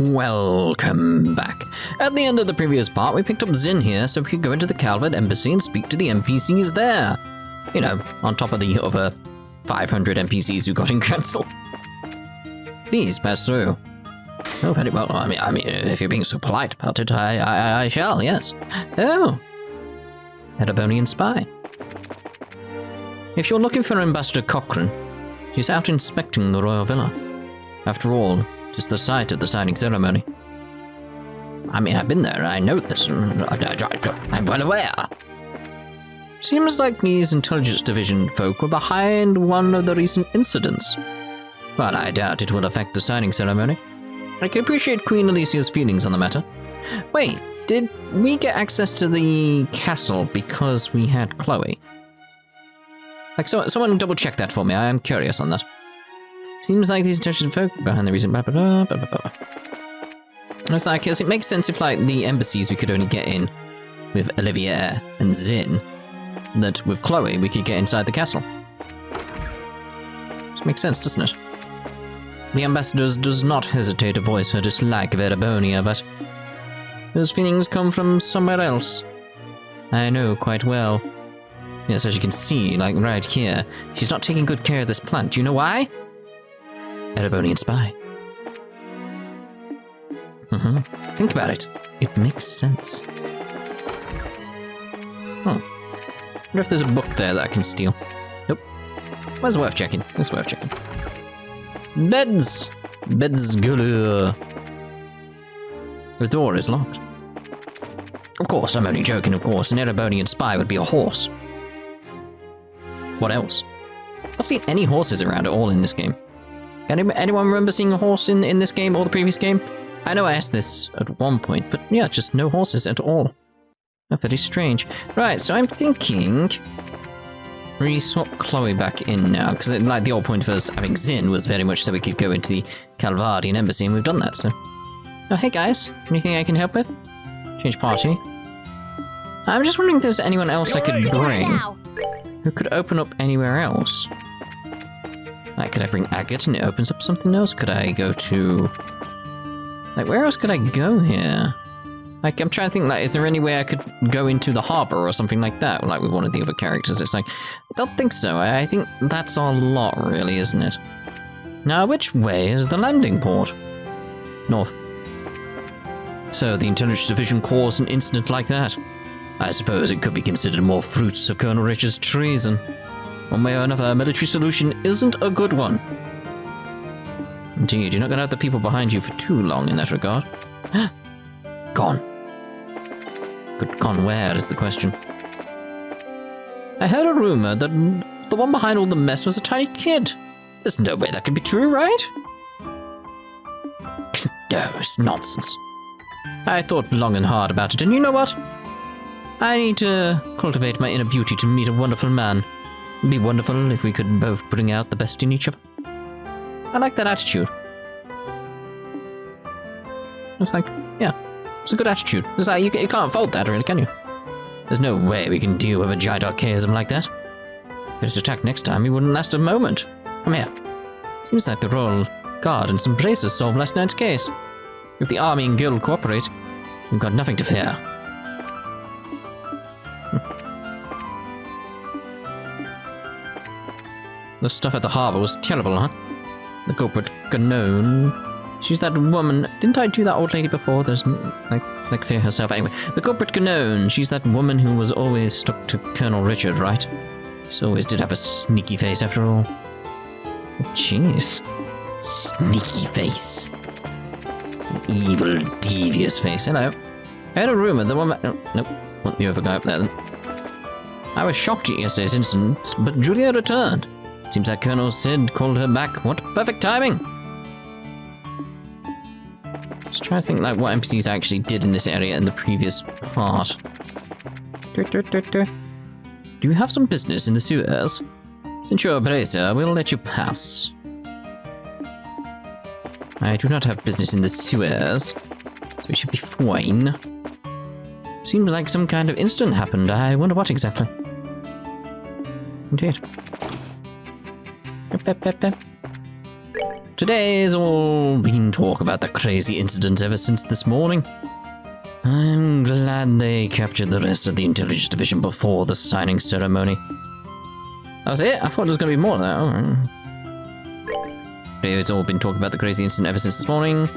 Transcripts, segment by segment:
Welcome back. At the end of the previous part, we picked up Zin here so we could go into the Calvert Embassy and speak to the NPCs there. You know, on top of the over 500 NPCs who got in cancel. Please pass through. Oh, very well. I mean, if you're being so polite about it, I shall, yes. Oh. Edibonian spy. If you're looking for Ambassador Cochrane, he's out inspecting the royal villa. After all, it is the site of the signing ceremony. I mean, I've been there, I know this. I'm well aware. Seems like these Intelligence Division folk were behind one of the recent incidents. But I doubt it will affect the signing ceremony. I can appreciate Queen Alicia's feelings on the matter. Wait, did we get access to the castle because we had Chloe? Like, someone double check that for me, I am curious on that. Seems like these intelligent folk behind the recent blah blah blah blah blah. It's like, it makes sense if, like, the embassies we could only get in with Olivier and Zin, that with Chloe we could get inside the castle. It makes sense, doesn't it? The ambassador does not hesitate to voice her dislike of Erebonia, but those feelings come from somewhere else. I know quite well. Yes, as you can see, like right here, she's not taking good care of this plant. Do you know why? Erebonian spy. Think about it. It makes sense. I wonder if there's a book there that I can steal. Nope. Well, it's worth checking. It's worth checking. Beds! Beds galore. The door is locked. Of course, I'm only joking, of course. An Erebonian spy would be a horse. What else? I've not seen any horses around at all in this game. Anyone remember seeing a horse in this game or the previous game? I know I asked this at one point, but yeah, just no horses at all. Oh, very strange. Right, so I'm thinking we swap Chloe back in now, because like the whole point of us having Zin was very much so we could go into the Calvardian embassy, and we've done that, so. Oh, hey guys, anything I can help with? Change party. I'm just wondering if there's anyone else I could bring who could open up anywhere else. Like, could I bring Agate and it opens up something else? Could I go to... like, where else could I go here? Like, I'm trying to think, like, is there any way I could go into the harbour or something like that? Like, with one of the other characters. It's like, I don't think so. I think that's our lot, really, isn't it? Now, which way is the landing port? North. So, the Intelligence Division caused an incident like that. I suppose it could be considered more fruits of Colonel Richard's treason. One way or another, a military solution isn't a good one. Indeed, you're not going to have the people behind you for too long in that regard. Gone. Good, gone where is the question. I heard a rumor that the one behind all the mess was a tiny kid. There's no way that could be true, right? No, it's nonsense. I thought long and hard about it, and you know what? I need to cultivate my inner beauty to meet a wonderful man. It'd be wonderful if we could both bring out the best in each other. I like that attitude. It's like, yeah, it's a good attitude. It's like, you can't fault that, really, can you? There's no way we can deal with a giant archaism like that. If it attacked next time, we wouldn't last a moment. Come here. Seems like the Royal Guard and some bracers solved last night's case. If the Army and Guild cooperate, we've got nothing to fear. The stuff at the harbour was terrible, huh? The culprit, Ganon. She's that woman. Didn't I do that old lady before? There's like fear herself. Anyway, the culprit Ganon. She's that woman who was always stuck to Colonel Richard, right? She always did have a sneaky face after all. Jeez. Sneaky face. An evil, devious face. Hello. I heard a rumour the woman... Oh, nope. Not the other guy up there then. I was shocked at yesterday's incident, but Julia returned. Seems like Colonel Sid called her back. What perfect timing! Just trying to think like what NPCs I actually did in this area in the previous part. Do you have some business in the sewers? Since you're a bracer, we'll let you pass. I do not have business in the sewers, so it should be fine. Seems like some kind of incident happened. I wonder what exactly. Indeed. Today's all been talk about the crazy incident ever since this morning. I'm glad they captured the rest of the Intelligence Division before the signing ceremony. That was it? I thought there was going to be more than that. Oh. It's all been talk about the crazy incident ever since this morning.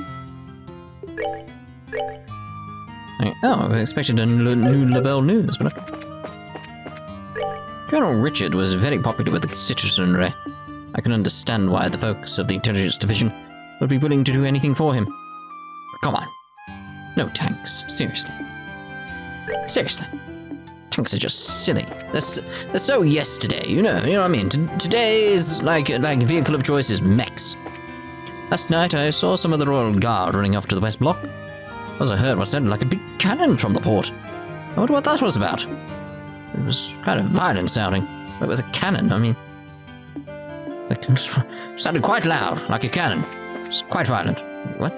Oh, I expected a new Liberl news, but... Colonel Richard was very popular with the citizenry. I can understand why the folks of the Intelligence Division would be willing to do anything for him. But come on. No tanks. Seriously. Seriously. Tanks are just silly. They're so yesterday, you know what I mean? Today is like vehicle of choice is mechs. Last night I saw some of the Royal Guard running off to the West Block. As I heard what sounded like a big cannon from the port. I wonder what that was about. It was kind of violent sounding, but it was a cannon, I mean... It sounded quite loud, like a cannon. It's quite violent. What?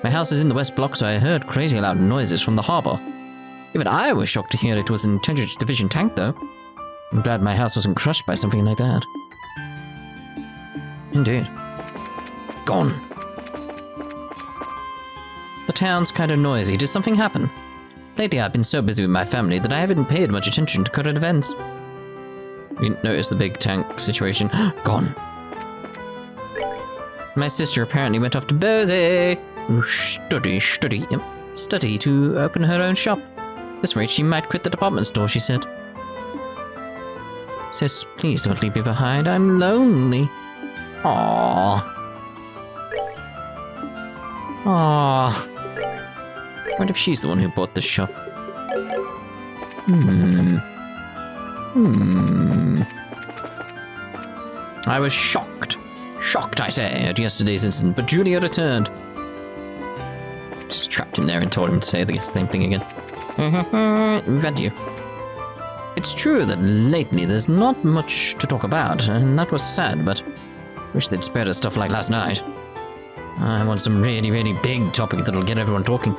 My house is in the West Block, so I heard crazy loud noises from the harbour. Even I was shocked to hear it was an Intelligence Division tank, though. I'm glad my house wasn't crushed by something like that. Indeed. Gone. The town's kind of noisy. Did something happen? Lately I've been so busy with my family that I haven't paid much attention to current events. You notice the big tank situation. Gone. My sister apparently went off to Boise. Study to open her own shop. At this rate, she might quit the department store, she said. Sis, please don't leave me behind. I'm lonely. Aww. Aww. What if she's the one who bought this shop? I was shocked. Shocked, I say, at yesterday's incident, but Julia returned. Just trapped him there and told him to say the same thing again. Vander. It's true that lately there's not much to talk about, and that was sad, but I wish they'd spared us stuff like last night. I want some really, really big topic that'll get everyone talking.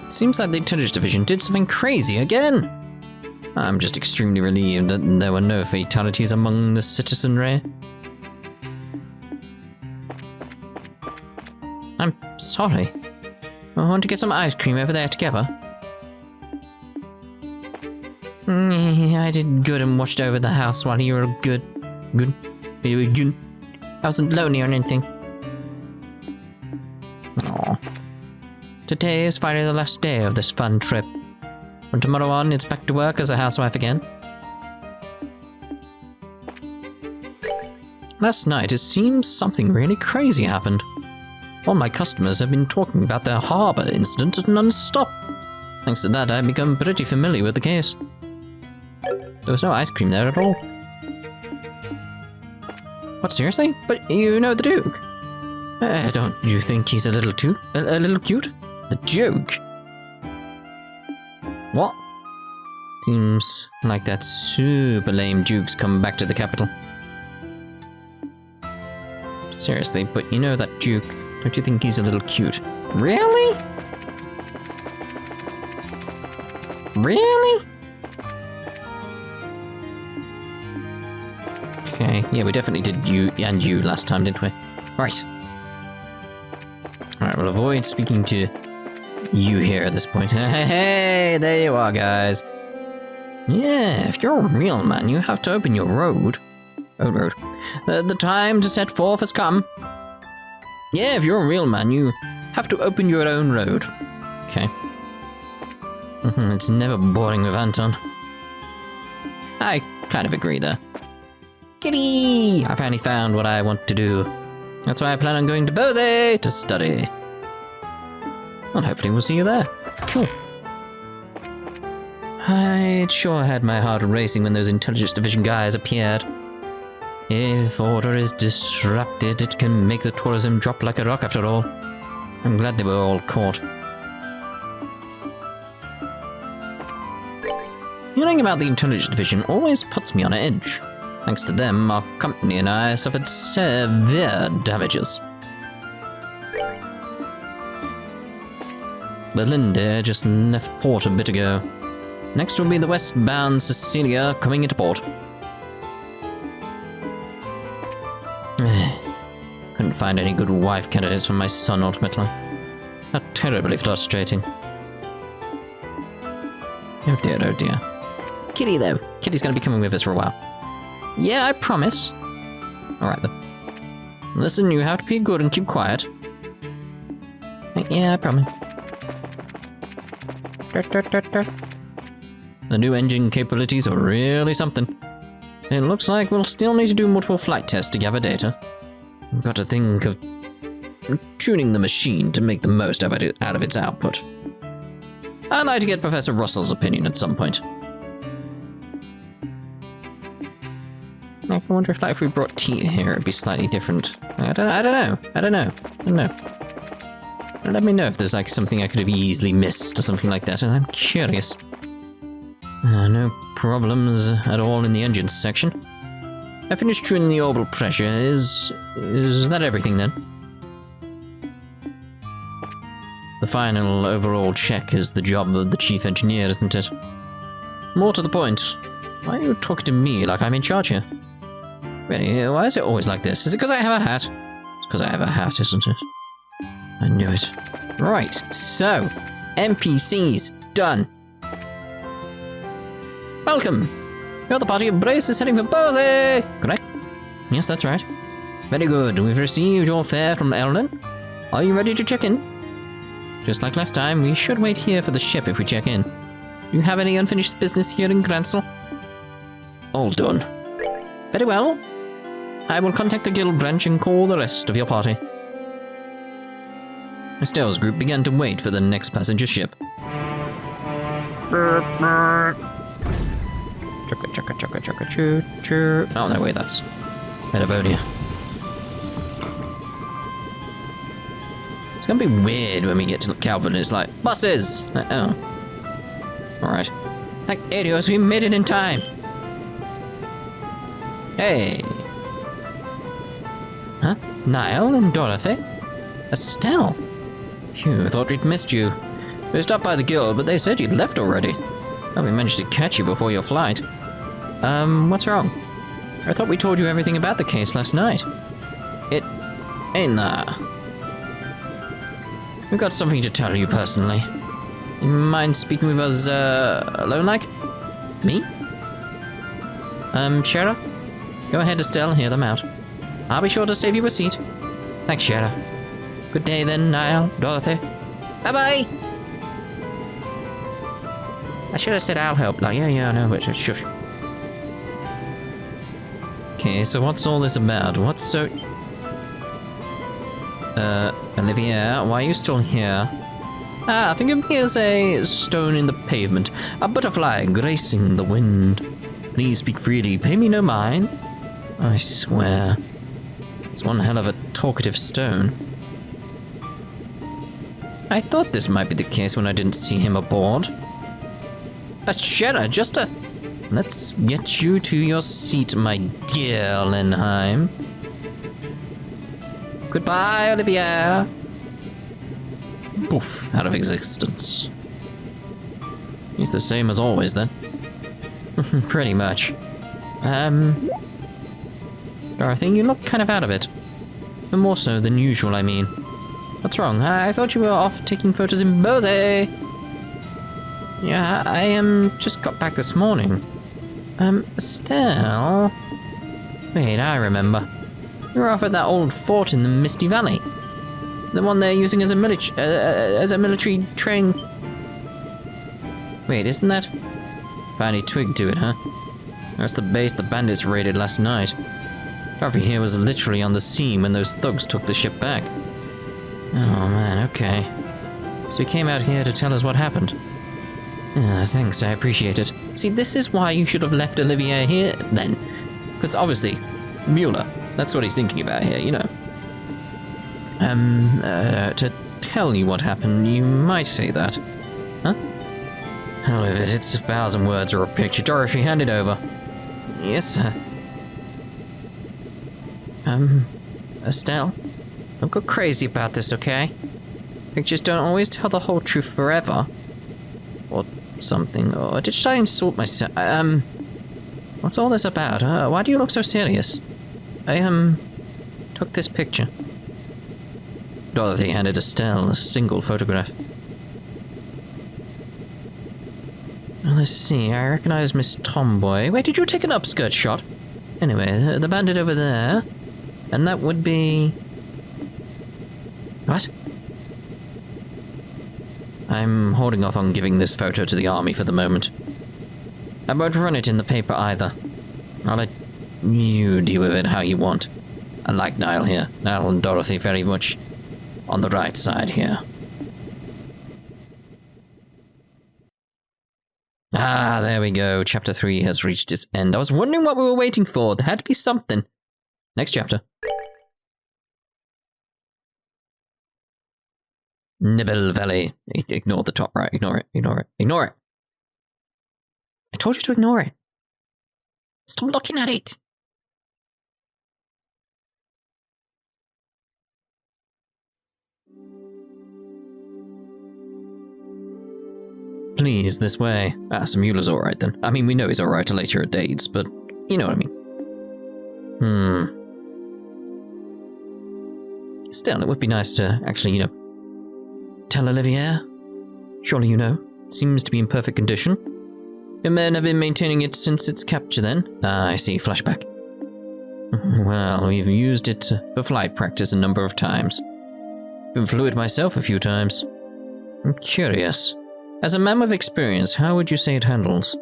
Seems like the Intelligence Division did something crazy again. I'm just extremely relieved that there were no fatalities among the citizenry. I'm sorry. I want to get some ice cream over there together. I did good and watched over the house while you were good. I wasn't lonely or anything. Aww. Today is finally the last day of this fun trip. From tomorrow on, it's back to work as a housewife again. Last night, it seems something really crazy happened. All my customers have been talking about their harbour incident non-stop. Thanks to that, I've become pretty familiar with the case. There was no ice cream there at all. What, seriously? But you know the Duke? Don't you think he's a little cute? The Duke? What? Seems like that super lame Duke's come back to the capital. Seriously, but you know that Duke, don't you think he's a little cute? Really? Really? Okay, yeah, we definitely did you and you last time, didn't we? Right. Alright, we'll avoid speaking to you here at this point. Hey, there you are, guys. Yeah, if you're a real man, you have to open your road. Road. The time to set forth has come. Yeah, if you're a real man, you have to open your own road. Okay. It's never boring with Anton. I kind of agree there. Kitty! I finally found what I want to do. That's why I plan on going to Boise to study. Well, hopefully we'll see you there. Cool. I sure had my heart racing when those Intelligence Division guys appeared. If order is disrupted, it can make the tourism drop like a rock after all. I'm glad they were all caught. Hearing about the Intelligence Division always puts me on edge. Thanks to them, our company and I suffered severe damages. The Linde just left port a bit ago. Next will be the westbound Cecilia coming into port. couldn't find any good wife candidates for my son ultimately. How terribly frustrating. Oh dear, oh dear. Kitty, though. Kitty's gonna be coming with us for a while. Yeah, I promise. Alright then. Listen, you have to be good and keep quiet. Yeah, I promise. The new engine capabilities are really something. It looks like we'll still need to do multiple flight tests to gather data. We've got to think of tuning the machine to make the most out of its output. I'd like to get Professor Russell's opinion at some point. I wonder if we brought tea here, it'd be slightly different. I don't know. Let me know if there's like something I could have easily missed or something like that, and I'm curious. No problems at all in the engines section. I finished tuning the orbital pressure. Is that everything then? The final overall check is the job of the chief engineer, isn't it? More to the point, why are you talking to me like I'm in charge here? Really, why is it always like this? Is it because I have a hat? It's because I have a hat, isn't it? I knew it. Right, so, NPCs, done. Welcome! You're the party of Brace is heading for Posey! Correct? Yes, that's right. Very good, we've received your fare from Eldon. Are you ready to check in? Just like last time, we should wait here for the ship if we check in. Do you have any unfinished business here in Gransel? All done. Very well. I will contact the guild branch and call the rest of your party. Estelle's group began to wait for the next passenger ship. Choo. Oh, no, wait, that's Metabonia. It's gonna be weird when we get to Calvin and it's like, buses! Oh. Alright. Like, idiots, we made it in time! Hey! Huh? Niall and Dorothy? Estelle? Phew, thought we'd missed you. We stopped by the guild, but they said you'd left already. Well, we managed to catch you before your flight. What's wrong? I thought we told you everything about the case last night. It ain't there. We've got something to tell you personally. You mind speaking with us, alone like? Me? Shara? Go ahead, Estelle, hear them out. I'll be sure to save you a seat. Thanks, Shara. Good day then, Niall, Dorothy. Bye-bye! I should have said I'll help. Like, yeah, no, but shush. Okay, so what's all this about? What's so... Olivia, why are you still here? Ah, think of me as a stone in the pavement, a butterfly gracing the wind. Please speak freely, pay me no mind. I swear. It's one hell of a talkative stone. I thought this might be the case when I didn't see him aboard. A cheddar, just a... Let's get you to your seat, my dear Lenheim. Goodbye, Olivia. Poof, out of existence. He's the same as always, then. Pretty much. Dorothy, you look kind of out of it. More so than usual, I mean. What's wrong? I thought you were off taking photos in Posey. Yeah, I just got back this morning. Estelle? Wait, I remember. You were off at that old fort in the Misty Valley. The one they're using as a military train. Wait, isn't that? Finally twigged to it, huh? That's the base the bandits raided last night. Dorothy here was literally on the scene when those thugs took the ship back. Oh man, okay. So he came out here to tell us what happened. Thanks, I appreciate it. See, this is why you should have left Olivia here, then. Because obviously, Mueller, that's what he's thinking about here, you know. To tell you what happened, you might say that. Huh? Hell of it, it's 1,000 words or a picture. Dorothy, hand it over. Yes, sir. Estelle? Don't go crazy about this, okay? Pictures don't always tell the whole truth forever. Or something. Or did I insult myself? What's all this about? Why do you look so serious? I, took this picture. Dorothy handed Estelle a single photograph. Let's see, I recognize Miss Tomboy. Wait, did you take an upskirt shot? Anyway, the bandit over there. And that would be... What? I'm holding off on giving this photo to the army for the moment. I won't run it in the paper either. I'll let you deal with it how you want. I like Niall here. Niall and Dorothy very much on the right side here. Ah, there we go. Chapter 3 has reached its end. I was wondering what we were waiting for. There had to be something. Next chapter. Nibble Valley. Ignore the top right. Ignore it. Ignore it. Ignore it. I told you to ignore it. Stop looking at it. Please, this way. Ah, so Mueller's alright then. I mean, we know he's alright to later dates, but you know what I mean. Still, it would be nice to actually, tell Olivier. Surely you know. Seems to be in perfect condition. Your men have been maintaining it since its capture then? Ah, I see. Flashback. Well, we've used it for flight practice a number of times. Been flew it myself a few times. I'm curious. As a man with experience, how would you say it handles?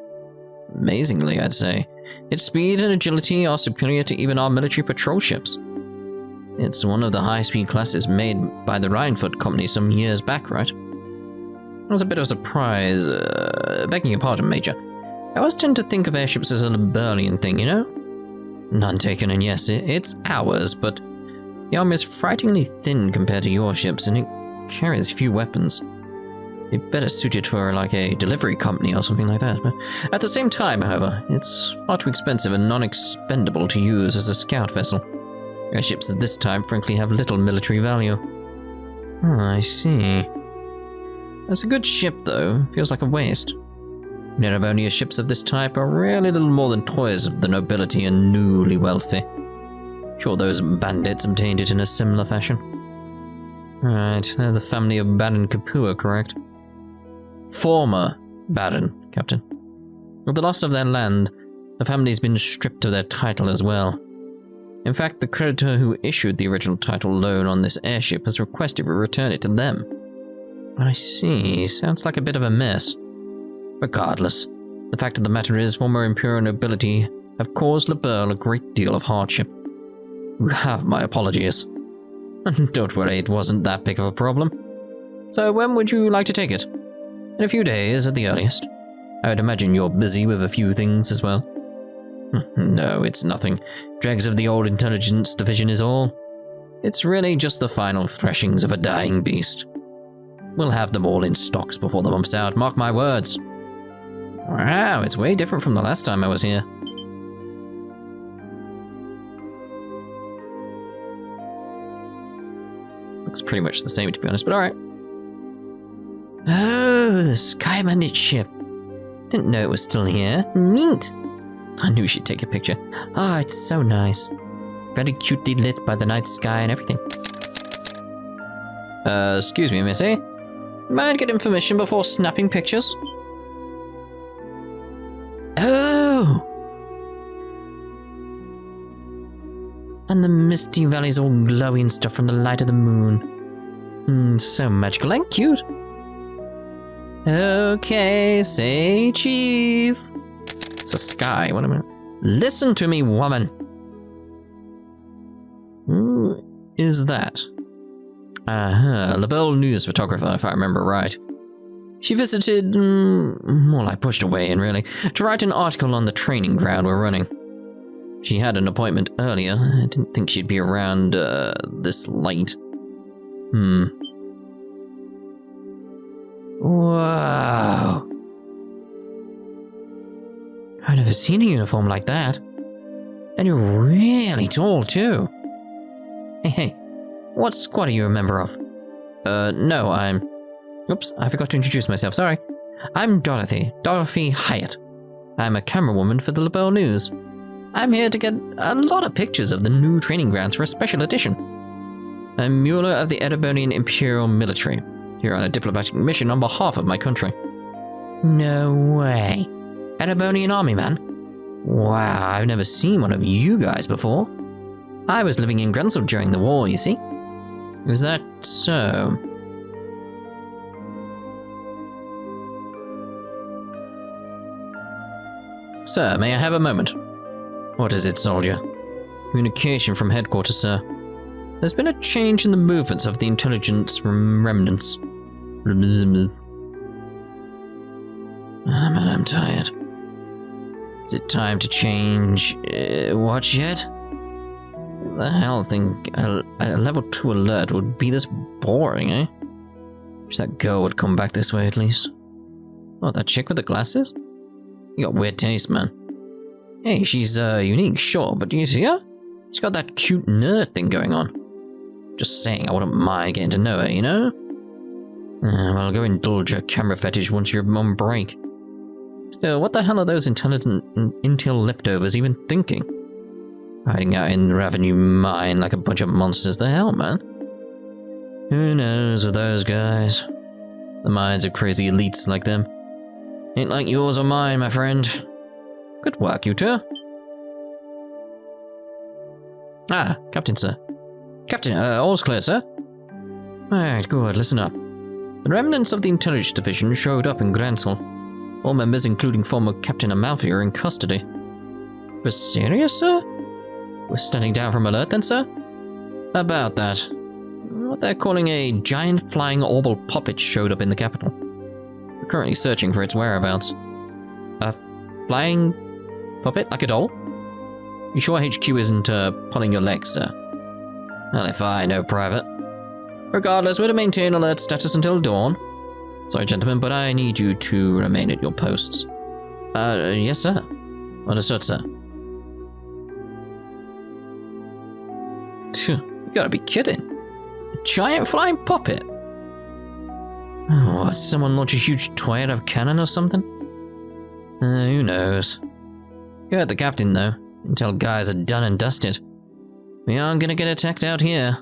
Amazingly, I'd say. Its speed and agility are superior to even our military patrol ships. It's one of the high-speed classes made by the Rhinefoot Company some years back, right? It was a bit of a surprise, begging your pardon, Major. I always tend to think of airships as a Liberlian thing, you know? None taken, and yes, it's ours, but the armor is frighteningly thin compared to your ships, and it carries few weapons. You'd better suit it for, like, a delivery company or something like that. But at the same time, however, it's far too expensive and non-expendable to use as a scout vessel. Airships of this type, frankly, have little military value. Oh, I see. That's a good ship, though. Feels like a waste. Neravonia ships of this type are really little more than toys of the nobility and newly wealthy. Sure, those bandits obtained it in a similar fashion. Right, they're the family of Baron Capua, correct? Former Baron, Captain. With the loss of their land, the family's been stripped of their title as well. In fact, the creditor who issued the original title loan on this airship has requested we return it to them. I see. Sounds like a bit of a mess. Regardless, the fact of the matter is former imperial nobility have caused Liberl a great deal of hardship. You have my apologies. Don't worry, it wasn't that big of a problem. So when would you like to take it? In a few days at the earliest. I would imagine you're busy with a few things as well. No, it's nothing. Dregs of the old intelligence division is all. It's really just the final threshings of a dying beast. We'll have them all in stocks before the month's out, mark my words. Wow, it's way different from the last time I was here. Looks pretty much the same, to be honest, but alright. Oh, the Sky Bandit ship. Didn't know it was still here. Neat. I knew we should take a picture. Ah, it's so nice. Very cutely lit by the night sky and everything. Excuse me, Missy. Mind getting permission before snapping pictures? Oh! And the misty valley's all glowy and stuff from the light of the moon. So magical and cute. Okay, say cheese. It's a sky, wait a minute. Listen to me, woman. Who is that? Liberl news photographer, if I remember right. She visited, well, I pushed away in really, to write an article on the training ground we're running. She had an appointment earlier. I didn't think she'd be around, this late. Whoa. I've never seen a uniform like that. And you're really tall, too. Hey, what squad are you a member of? No, I'm... Oops, I forgot to introduce myself, sorry. I'm Dorothy Hyatt. I'm a camerawoman for the Liberl News. I'm here to get a lot of pictures of the new training grounds for a special edition. I'm Mueller of the Edibonian Imperial Military, here on a diplomatic mission on behalf of my country. No way. Edibonian army, man? Wow, I've never seen one of you guys before. I was living in Grensel during the war, you see. Is that so? Sir, may I have a moment? What is it, soldier? Communication from headquarters, sir. There's been a change in the movements of the intelligence remnants. Ah, man, I'm tired. Is it time to change watch yet? The hell think a level 2 alert would be this boring, eh? Wish that girl would come back this way at least. Oh, that chick with the glasses? You got weird taste, man. Hey, she's unique, sure, but do you see her? She's got that cute nerd thing going on. Just saying, I wouldn't mind getting to know her, you know? Well, go indulge her camera fetish once you're on break. Still, what the hell are those intel leftovers even thinking? Hiding out in the Revenue Mine like a bunch of monsters. The hell, man? Who knows with those guys? The minds of crazy elites like them. Ain't like yours or mine, my friend. Good work, you two. Ah, Captain, sir. Captain, all's clear, sir. Alright, good, listen up. The remnants of the Intelligence Division showed up in Gransel. All members, including former Captain Amalfi, are in custody. We're serious, sir? We're standing down from alert then, sir? About that. What they're calling a giant flying orbal puppet showed up in the capital. We're currently searching for its whereabouts. A flying puppet? Like a doll? You sure HQ isn't, pulling your legs, sir? Well, if I know, Private. Regardless, we're to maintain alert status until dawn. Sorry, gentlemen, but I need you to remain at your posts. Yes, sir. Understood, sir. Phew, you gotta be kidding. A giant flying puppet? Oh, what, someone launch a huge toy out of a cannon or something? Who knows. You heard the captain, though. Until guys are done and dusted. We aren't gonna get attacked out here.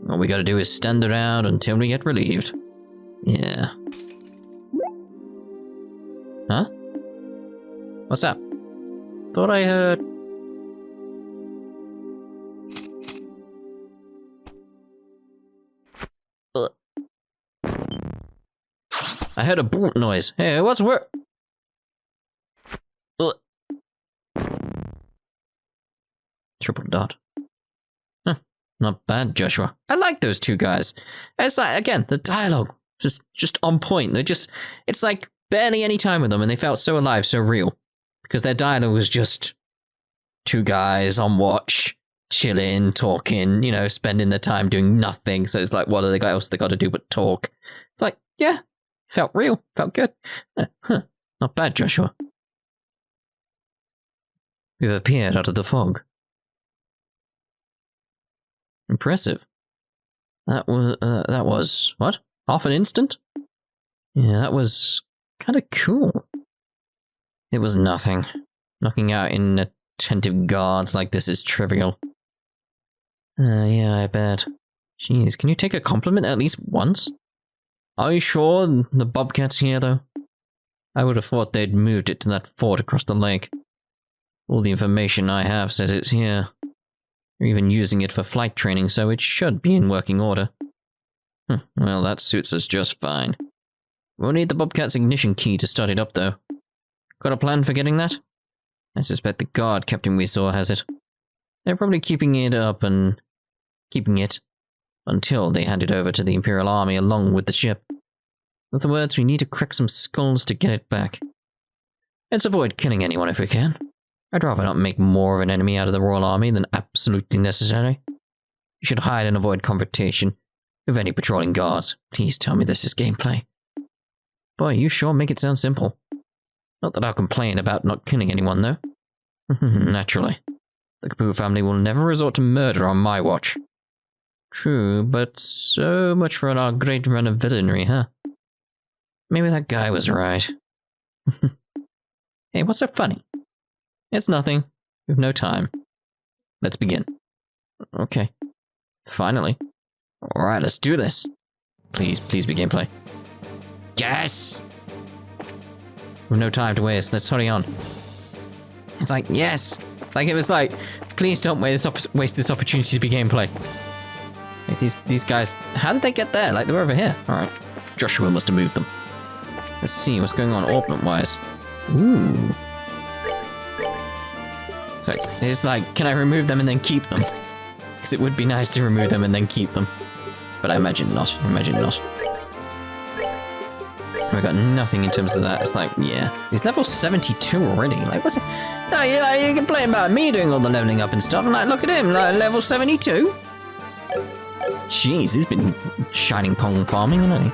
All we gotta do is stand around until we get relieved. Yeah. Huh? What's up? Thought I heard... I heard a boom noise. Hey, what's where? Triple dot. Huh, not bad, Joshua. I like those two guys. It's like, again, the dialogue just on point. They're just, it's like barely any time with them, and they felt so alive, so real. Because their dialogue was just two guys on watch, chilling, talking, you know, spending their time doing nothing. So it's like, what else they got to do but talk? It's like, yeah, felt real, felt good. Not bad, Joshua. We've appeared out of the fog. Impressive. That was, what? Half an instant? Yeah, that was kind of cool. It was nothing. Knocking out inattentive guards like this is trivial. Yeah, I bet. Jeez, can you take a compliment at least once? Are you sure the Bobcat's here, though? I would have thought they'd moved it to that fort across the lake. All the information I have says it's here. They're even using it for flight training, so it should be in working order. Well, that suits us just fine. We'll need the Bobcat's ignition key to start it up, though. Got a plan for getting that? I suspect the guard captain we saw has it. They're probably keeping it up and keeping it until they hand it over to the Imperial Army along with the ship. In other words, we need to crack some skulls to get it back. Let's avoid killing anyone if we can. I'd rather not make more of an enemy out of the Royal Army than absolutely necessary. You should hide and avoid confrontation with any patrolling guards. Please tell me this is gameplay. Boy, you sure make it sound simple. Not that I'll complain about not killing anyone, though. Naturally. The Capuas family will never resort to murder on my watch. True, but so much for our great run of villainy, huh? Maybe that guy was right. Hey, what's so funny? It's nothing. We've no time. Let's begin. Okay. Finally. Alright, let's do this. Please be gameplay. Yes! We've no time to waste, let's hurry on. It's like, yes! Like, it was like, please don't waste this opportunity to be gameplay. Like, these guys, how did they get there? Like, they're over here. Alright. Joshua must have moved them. Let's see what's going on orbit-wise. Ooh. So, it's like, can I remove them and then keep them? Because it would be nice to remove them and then keep them. But I imagine not. We got nothing in terms of that. It's like, yeah. He's level 72 already. Like, what's it? No, you can play about me doing all the leveling up and stuff. And like, look at him, like, level 72. Jeez, he's been shining pong farming, hasn't he?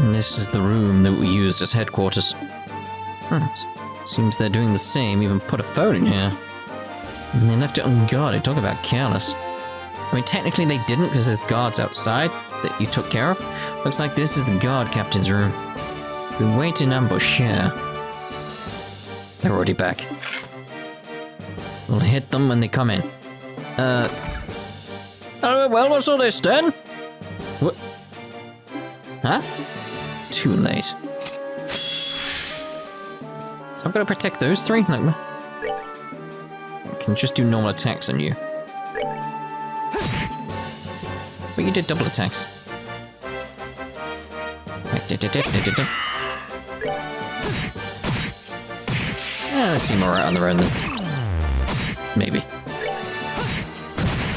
And this is the room that we used as headquarters. Seems they're doing the same, even put a phone in here. And they left it unguarded, talk about careless. I mean, technically they didn't, because there's guards outside that you took care of. Looks like this is the guard captain's room. We wait in ambush here. They're already back. We'll hit them when they come in. Well, what's all this then? What? Huh? Too late. So I'm gonna protect those three? Like, I can just do normal attacks on you. But you did double attacks. They seem alright on their own then. Maybe.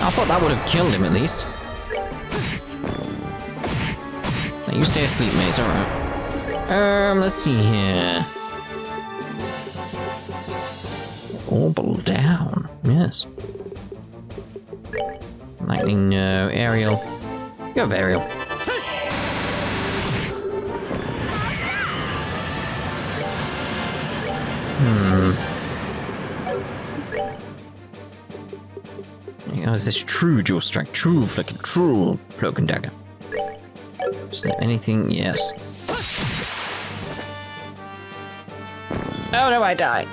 I thought that would have killed him at least. Now you stay asleep, mate, alright. Let's see here. Orbital down, yes. Lightning, no. Aerial. Go with aerial. Oh, is this true dual strike? True flicking, true cloak and dagger. Is there anything? Yes. Oh no, I die.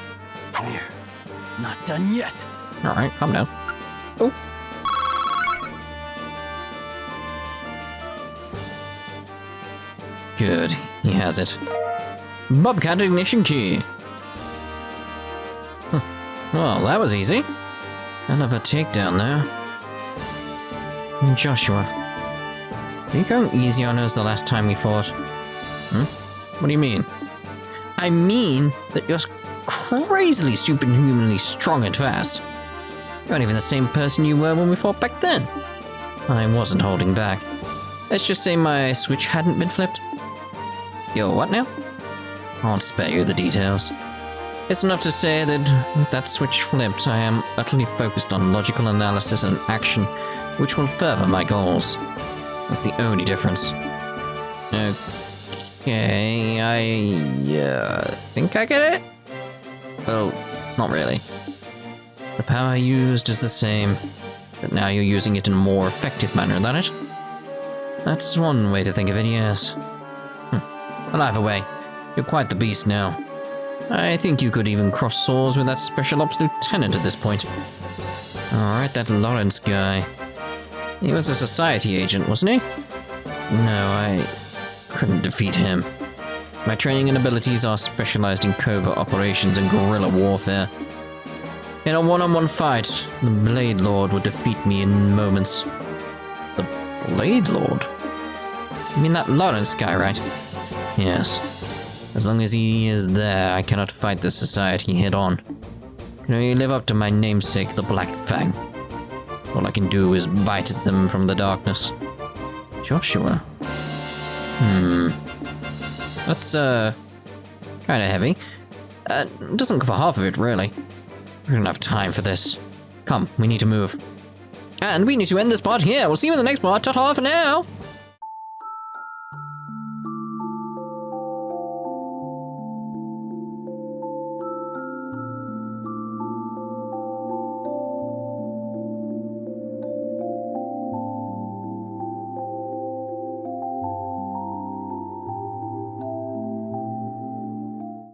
We're not done yet. Alright, calm down. Oh. Good, he has it. Bobcat ignition key. Well, that was easy. Another takedown there. Joshua. Are you going easy on us the last time we fought? What do you mean? I mean that you're crazily superhumanly strong and fast. You aren't even the same person you were when we fought back then. I wasn't holding back. Let's just say my switch hadn't been flipped. Yo, what now? I won't spare you the details. It's enough to say that that switch flipped. I am utterly focused on logical analysis and action, which will further my goals. That's the only difference. Okay, I think I get it? Well, not really. The power used is the same, but now you're using it in a more effective manner than it. That's one way to think of it, yes. Well, either way, you're quite the beast now. I think you could even cross swords with that Special Ops Lieutenant at this point. Alright, that Lawrence guy. He was a society agent, wasn't he? No, I couldn't defeat him. My training and abilities are specialized in covert operations and guerrilla warfare. In a one-on-one fight, the Blade Lord would defeat me in moments. The Blade Lord? You mean that Lawrence guy, right? Yes. As long as he is there, I cannot fight the society head-on. You know, you live up to my namesake, the Black Fang. All I can do is bite at them from the darkness. Joshua. That's, kinda heavy. Doesn't cover half of it, really. We don't have time for this. Come, we need to move. And we need to end this part here. We'll see you in the next part. Ta-ta for now!